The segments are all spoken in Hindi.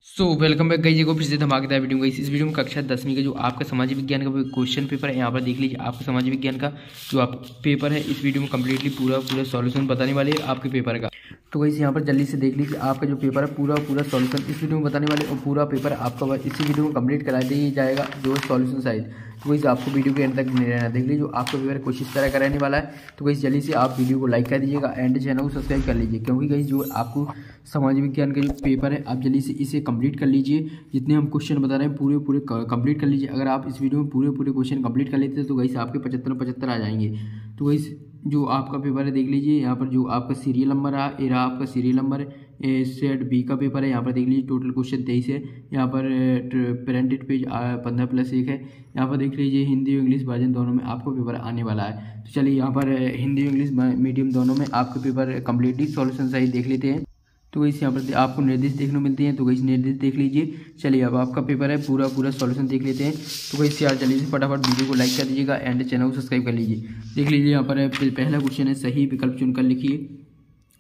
वेलकम बैक गाइस, को फिर से धमाकेदार वीडियो गाइस। इस वीडियो में कक्षा 10वीं का जो आपका समाजिक विज्ञान का क्वेश्चन पेपर है, यहाँ पर देख लीजिए आपका समाजिक विज्ञान का जो आप पेपर है, इस वीडियो में कम्प्लीटली पूरा सॉल्यूशन बताने वाले हैं आपके पेपर का। तो गाइस यहाँ पर जल्दी से देख लीजिए आपका जो पेपर है पूरा सॉल्यूशन इस वीडियो में बताने वाले, और पूरा पेपर आपका इसी वीडियो में कंप्लीट करा दिया जाएगा जो सॉल्यूशन साइड। तो गाइस आपको वीडियो के एंड तक नहीं रहना, देख लीजिए जो आपका पेपर कुछ इस तरह का रहने वाला है। तो गाइस जल्दी से आप वीडियो को लाइक कर दीजिएगा एंड चैनल को सब्सक्राइब कर लीजिए, क्योंकि गाइस जो आपको समाज विज्ञान का जो पेपर है आप जल्दी से इसे कंप्लीट कर लीजिए। जितने हम क्वेश्चन बता रहे हैं पूरे कंप्लीट कर लीजिए। अगर आप इस वीडियो में पूरे क्वेश्चन कंप्लीट कर लेते हैं तो गाइस आपके 75 आ जाएंगे। तो गाइस जो आपका पेपर है देख लीजिए, यहाँ पर जो आपका सीरियल नंबर रहा, ये रहा आपका सीरियल नंबर सेट बी का पेपर है। यहाँ पर देख लीजिए टोटल क्वेश्चन 23 है। यहाँ पर प्रिंटेड पेज 15+1 है। यहाँ पर देख लीजिए हिंदी और इंग्लिश वर्जन दोनों में आपको पेपर आने वाला है। तो चलिए यहाँ पर हिंदी और इंग्लिश मीडियम दोनों में आपके पेपर कम्प्लीटली सॉल्यूशन सही देख लेते हैं। तो गाइस यहाँ पर आपको निर्देश देखने को मिलते हैं, तो गाइस निर्देश देख लीजिए। चलिए अब आपका पेपर है पूरा सॉल्यूशन देख लेते हैं। तो गाइस यार जल्दी से फटाफट वीडियो को लाइक कर दीजिएगा एंड चैनल को सब्सक्राइब कर लीजिए। देख लीजिए यहाँ पर पहला क्वेश्चन है, सही विकल्प चुनकर लिखिए।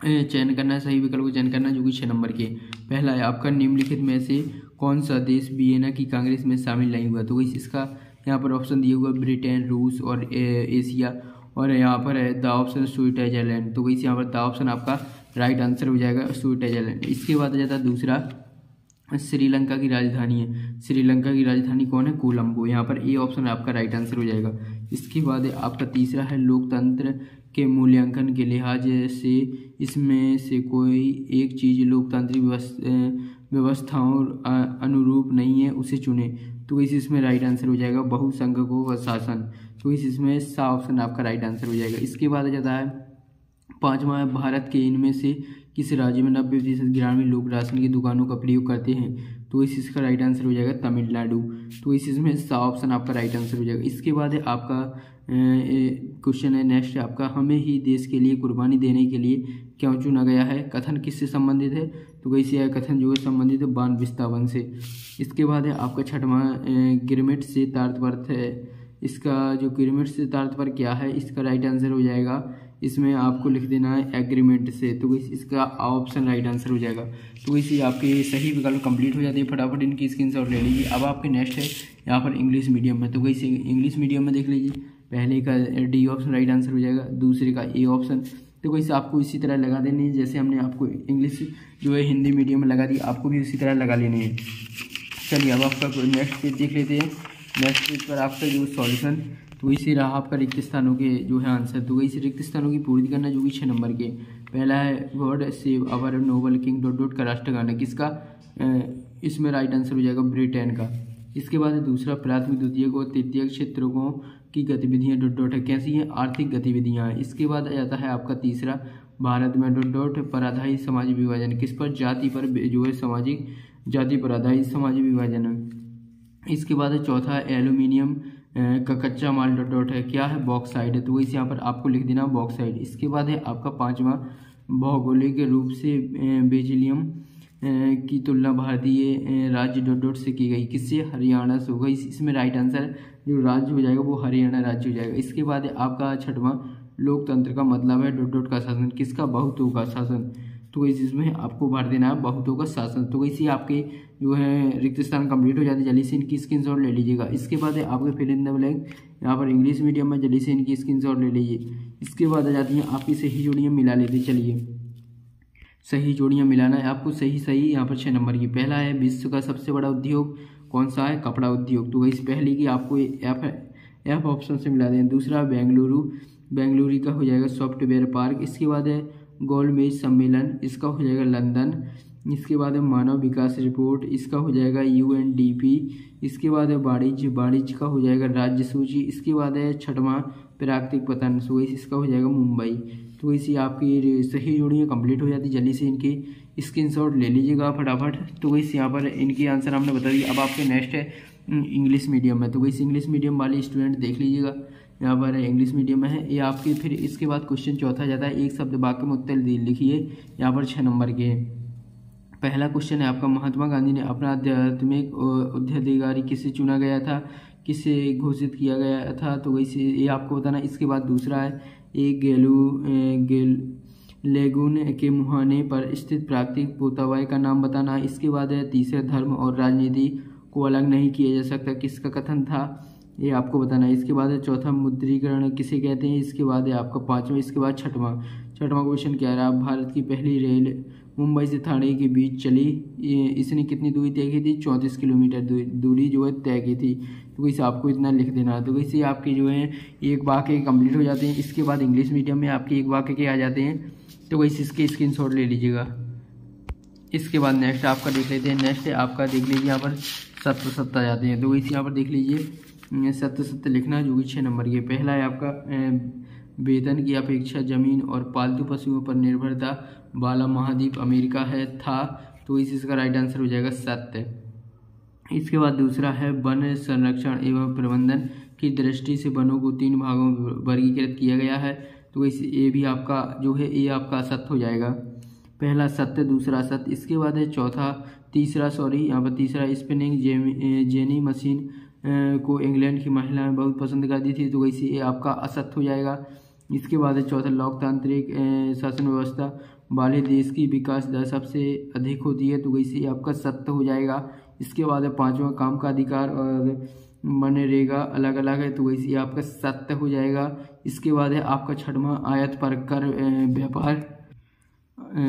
चयन करना है, सही विकल्प को चयन करना है, जो कि 6 नंबर के। पहला है आपका निम्नलिखित में से कौन सा देश वियना की कांग्रेस में शामिल नहीं हुआ। तो गाइस इसका यहाँ पर ऑप्शन दिया हुआ ब्रिटेन, रूस और एशिया, और यहाँ पर है द ऑप्शन स्विट्जरलैंड। तो गाइस यहाँ पर द ऑप्शन आपका राइट आंसर हो जाएगा स्विट्जरलैंड। इसके बाद आ जाता है दूसरा, श्रीलंका की राजधानी है। श्रीलंका की राजधानी कौन है? कोलंबो। यहाँ पर ए ऑप्शन आपका राइट आंसर हो जाएगा। इसके बाद आपका तीसरा है लोकतंत्र के मूल्यांकन के लिहाज से इसमें से कोई एक चीज़ लोकतांत्रिक व्यवस्थाओं अनुरूप नहीं है, उसे चुने। तो इसमें राइट आंसर हो जाएगा बहुसंख्यकों शासन। तो इसमें सा ऑप्शन आपका राइट आंसर हो जाएगा। इसके बाद आ जाता है पांचवा है, भारत के इनमें से किस राज्य में 90% ग्रामीण लोग राशन की दुकानों का प्रयोग करते हैं। तो इसका राइट आंसर हो जाएगा तमिलनाडु। तो इसमें सा ऑप्शन आपका राइट आंसर हो जाएगा। इसके बाद है आपका क्वेश्चन है नेक्स्ट आपका, हमें ही देश के लिए कुर्बानी देने के लिए क्यों चुना गया है। कथन किससे संबंधित है। तो वैसे यह कथन जो है संबंधित है बाण विस्थापन से। इसके बाद है आपका छठवां, गिरमिट से तात्पर्य है। इसका जो गिरमिट से तात्पर्य क्या है, इसका राइट आंसर हो जाएगा, इसमें आपको लिख देना है एग्रीमेंट से। तो इसका ऑप्शन राइट आंसर हो जाएगा। तो इसी आपके सही विकल्प कंप्लीट हो जाते हैं। फटाफट इनकी स्क्रीनशॉट ले लीजिए। अब आपके नेक्स्ट है यहाँ पर इंग्लिश मीडियम में। तो वैसे इंग्लिश मीडियम में देख लीजिए, पहले का डी ऑप्शन राइट आंसर हो जाएगा, दूसरे का ए ऑप्शन। तो वैसे आपको इसी तरह लगा देने हैं जैसे हमने आपको इंग्लिश जो है हिंदी मीडियम में लगा दी, आपको भी उसी तरह लगा लेने हैं। चलिए अब आपका नेक्स्ट पेज देख लेते हैं। नेक्स्ट पेज पर आपका जो सॉल्यूशन, तो इसी रहा आपका रिक्त स्थानों के जो है आंसर। तो इस रिक्त स्थानों की पूर्ति करना, जो कि 6 नंबर के। पहला है God save our Nobel king ... का राष्ट्रगान है किसका। इसमें राइट आंसर हो जाएगा ब्रिटेन का। इसके बाद दूसरा, प्राथमिक द्वितीयक और तृतीयक क्षेत्रों की गतिविधियाँ ... है कैसी हैं, आर्थिक गतिविधियाँ हैं। इसके बाद आ जाता है आपका तीसरा, भारत में ... पर आधारित सामाजिक विभाजन किस पर, जाति पर जो है सामाजिक जाति पर आधारित सामाजिक विभाजन है। इसके बाद चौथा, एल्यूमिनियम का कच्चा माल ... है क्या है, बॉक्साइड है। तो इस यहाँ पर आपको लिख देना बॉक्साइड। इसके बाद है आपका पांचवा, भौगोलिक रूप से बेरिलियम की तुलना भारतीय राज्य ... से की गई किससे, हरियाणा से होगा। इसमें राइट आंसर जो राज्य हो जाएगा वो हरियाणा राज्य हो जाएगा। इसके बाद आपका छठवां, लोकतंत्र का मतलब है ... का शासन किसका, बहुतों का शासन। तो इसमें आपको भर देना है बहुतों का शासन। तो इसी आपके जो है रिक्त स्थान कंप्लीट हो जाते हैं। जल्दी से इनकी स्क्रीनशॉट ले लीजिएगा। इसके बाद है आपके फिल इन द ब्लैंक, यहाँ पर इंग्लिश मीडियम में जल्दी से इनकी स्क्रीनशॉट ले लीजिए। इसके बाद आ जाती हैं आपकी सही जोड़ियाँ मिला लेते। चलिए सही जोड़ियाँ मिलाना है आपको, सही यहाँ पर 6 नंबर की। पहला है, विश्व का सबसे बड़ा उद्योग कौन सा है, कपड़ा उद्योग। तो इस पहले की आपको एफ ऑप्शन से मिला दें। दूसरा, बेंगलुरु का हो जाएगा सॉफ्टवेयर पार्क। इसके बाद है गोलमेज सम्मेलन, इसका हो जाएगा लंदन। इसके बाद है मानव विकास रिपोर्ट, इसका हो जाएगा UNDP। इसके बाद है वाणिज्य का हो जाएगा राज्य सूची। इसके बाद है छठवां, प्राकृतिक पतन, सो इसका हो जाएगा मुंबई। तो इसी आपकी सही जोड़ियाँ कंप्लीट हो जाती। जल्दी से इनकी स्क्रीनशॉट ले लीजिएगा फटाफट। तो इस यहाँ पर इनकी आंसर हमने बता दिया। अब आपके नेक्स्ट है इंग्लिश मीडियम में। तो इस इंग्लिश मीडियम वाले स्टूडेंट देख लीजिएगा, यहाँ पर इंग्लिश मीडियम में है ये आपके। फिर इसके बाद क्वेश्चन चौथा जाता है, एक शब्द वाक्य में उत्तर लिखिए। यहाँ पर 6 नंबर के। पहला क्वेश्चन है आपका, महात्मा गांधी ने अपना आध्यात्मिक उत्तराधिकारी किसे चुना गया था, किसे घोषित किया गया था। तो वैसे ये आपको बताना। इसके बाद दूसरा है, एक लेगून के मुहाने पर स्थित प्राकृतिक पोतावाय का नाम बताना। इसके बाद है तीसरा, धर्म और राजनीति को अलग नहीं किया जा सकता, किसका कथन था, ये आपको बताना है। इसके बाद है चौथा, मुद्रीकरण किसे कहते हैं। इसके बाद है आपका पाँचवा। इसके बाद छठवां क्वेश्चन क्या रहा, भारत की पहली रेल मुंबई से ठाणे के बीच चली, इसने कितनी दूरी तय की थी, 34 किलोमीटर दूरी जो है तय की थी। तो वैसे आपको इतना लिख देना। तो वैसे आपके जो है एक वाक्य कंप्लीट हो जाते हैं। इसके बाद इंग्लिश मीडियम में आपके एक वाक्य के आ जाते हैं, तो वैसे इसके स्क्रीनशॉट ले लीजिएगा। इसके बाद नेक्स्ट आपका देख लेते हैं। नेक्स्ट आपका देख लीजिए यहाँ पर सत्य आ जाते हैं। तो वैसे यहाँ पर देख लीजिए सत्य लिखना, जो कि 6 नंबर के। पहला है आपका वेतन की अपेक्षा जमीन और पालतू पशुओं पर निर्भरता वाला महाद्वीप अमेरिका है था। तो इसका राइट आंसर हो जाएगा सत्य। इसके बाद दूसरा है वन संरक्षण एवं प्रबंधन की दृष्टि से वनों को 3 भागों में वर्गीकृत किया गया है। तो इस ये भी आपका जो है ये आपका सत्य हो जाएगा। पहला सत्य, दूसरा सत्य। इसके बाद है तीसरा यहाँ पर तीसरा, स्पिनिंग जेनी मशीन को इंग्लैंड की महिलाएं बहुत पसंद करती थी। तो वैसे ये आपका असत्य हो जाएगा। इसके बाद है चौथा, लोकतांत्रिक शासन व्यवस्था वाले देश की विकास दर सबसे अधिक होती है। तो वैसे ये आपका सत्य हो जाएगा। इसके बाद है पांचवा, काम का अधिकार और मनरेगा अलग अलग है। तो वैसे ये आपका सत्य हो जाएगा। इसके बाद है आपका छठवां, आयात पर कर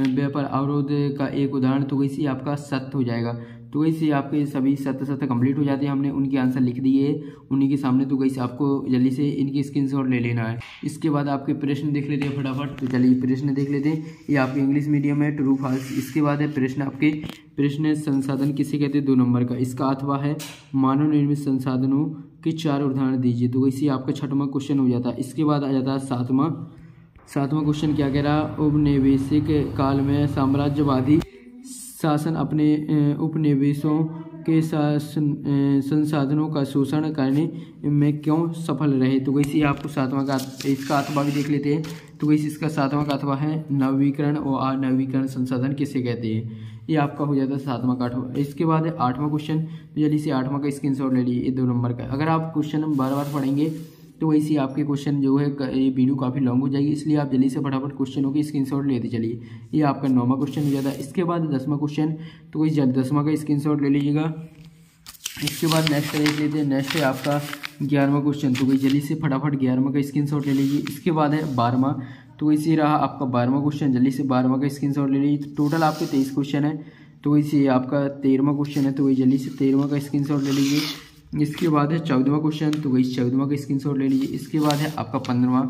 व्यापार अवरोध का एक उदाहरण। तो वैसे आपका सत्य हो जाएगा। तो वैसे आपके सभी सत्य कंप्लीट हो जाते हैं। हमने उनके आंसर लिख दिए उन्हीं के सामने। तो वैसे आपको जल्दी से इनकी स्क्रीनशॉट ले लेना है। इसके बाद आपके प्रश्न देख लेते हैं फटाफट। तो चलिए प्रश्न देख लेते हैं। ये आपके इंग्लिश मीडियम है, ट्रू फॉल्स। इसके बाद है प्रश्न आपके, प्रश्न संसाधन किसे कहते हैं, 2 नंबर का। इसका अथवा है मानव निर्मित संसाधनों के 4 उदाहरण दीजिए। तो वैसे आपका छठवां क्वेश्चन हो जाता है। इसके बाद आ जाता है सातवां क्वेश्चन क्या कह रहा, उपनिवेशिक काल में साम्राज्यवादी शासन अपने उपनिवेशों के संसाधनों का शोषण करने में क्यों सफल रहे। तो वैसे आपको सातवां का इसका अथवा भी देख लेते हैं। तो वैसे इसका सातवां का अथवा है नवीकरण और अनवीकरण संसाधन किसे कहते हैं। ये आपका हो जाता है सातवां का अथवा। इसके बाद है 8वां क्वेश्चन। जल्दी से 8वां का स्क्रीनशॉट ले लीजिए, ये 2 नंबर का। अगर आप क्वेश्चन बार बार पढ़ेंगे तो वैसे आपके क्वेश्चन जो है ये वीडियो काफ़ी लॉन्ग हो जाएगी, इसलिए आप जल्दी से फटाफट क्वेश्चनों की स्क्रीनशॉट लेते चलिए। ये आपका 9वां क्वेश्चन हो जाता है। इसके बाद 10वां क्वेश्चन। तो वही 10वां का स्क्रीनशॉट ले लीजिएगा। इसके बाद नेक्स्ट देख लेते हैं। नेक्स्ट है आपका 11वां क्वेश्चन। तो वही जल्दी से फटाफट 11वां का स्क्रीनशॉट ले लीजिए। इसके बाद है 12वां। तो इसी रहा आपका 12वां क्वेश्चन। जल्दी से 12वां का स्क्रीनशॉट ले लीजिए। तो टोटल आपके 23 क्वेश्चन है। तो इसी आपका 13वां क्वेश्चन है। तो वही जल्दी से 13वां का स्क्रीनशॉट ले लीजिए। इसके बाद है 14वां क्वेश्चन। तो वही 14वां का स्क्रीनशॉट ले लीजिए। इसके बाद है आपका 15वां,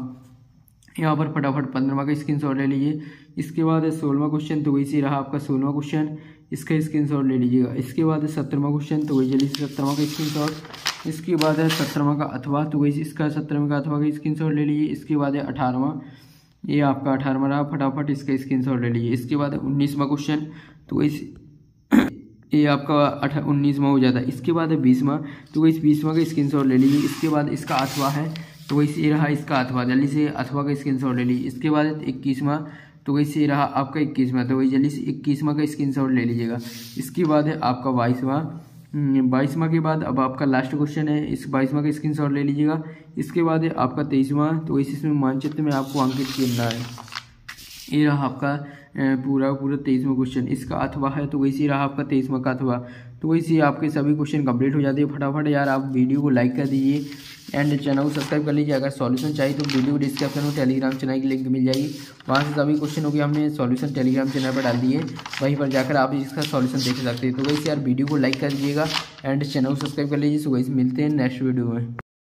यहाँ पर फटाफट 15वां का स्क्रीनशॉट ले लीजिए। इसके बाद है 16वां क्वेश्चन। तो वही रहा आपका 16वां क्वेश्चन, इसका स्क्रीनशॉट ले लीजिएगा। इसके बाद है 17वां क्वेश्चन। तो वही जल्दी से 17वां का स्क्रीनशॉट। इसके बाद है 17वां का अथवा। तो वही इसका 17वां का अथवा का स्क्रीनशॉट ले लीजिए। इसके बाद है 18वां, ये आपका 18वां रहा, फटाफट इसका स्क्रीनशॉट ले लीजिए। इसके बाद है 19वां क्वेश्चन। तो वही ये आपका 19वां हो जाता है। इसके बाद है 20वां। तो वही 20वां का स्क्रीनशॉट ले लीजिए। इसके बाद इसका अथवा है। तो वही ये रहा इसका अथवा, जल्दी से अथवा का स्क्रीनशॉट ले लीजिए। इसके बाद 21वां। तो वही से रहा आपका 21वां। तो वही जल्दी से 21वां का स्क्रीनशॉट ले लीजिएगा। इसके बाद है आपका 22वां। 22वां के बाद अब आपका लास्ट क्वेश्चन है, इस 22वां का स्क्रीनशॉट ले लीजिएगा। इसके बाद है आपका 23वां। तो इसमें मानचित्र में आपको अंकित करना है। ये रहा आपका पूरा 23वां क्वेश्चन, इसका अथवा है। तो वैसे रहा आपका 23वां का अथवा। तो वैसे आपके सभी क्वेश्चन कंप्लीट हो जाते हैं। फटाफट यार आप वीडियो को लाइक कर दीजिए एंड चैनल को सब्सक्राइब कर लीजिए। अगर सॉल्यूशन चाहिए तो वीडियो को डिस्क्रिप्शन में टेलीग्राम चैनल की लिंक मिल जाएगी, वहाँ से सभी क्वेश्चनों के हमने सॉल्यूशन टेलीग्राम चैनल पर डाल दिए, वहीं पर जाकर आप इसका सॉल्यूशन देख सकते हैं। तो वैसे यार वीडियो को लाइक कर दीजिएगा एंड चैनल को सब्सक्राइब कर लीजिए। सो वैसे मिलते हैं नेक्स्ट वीडियो में।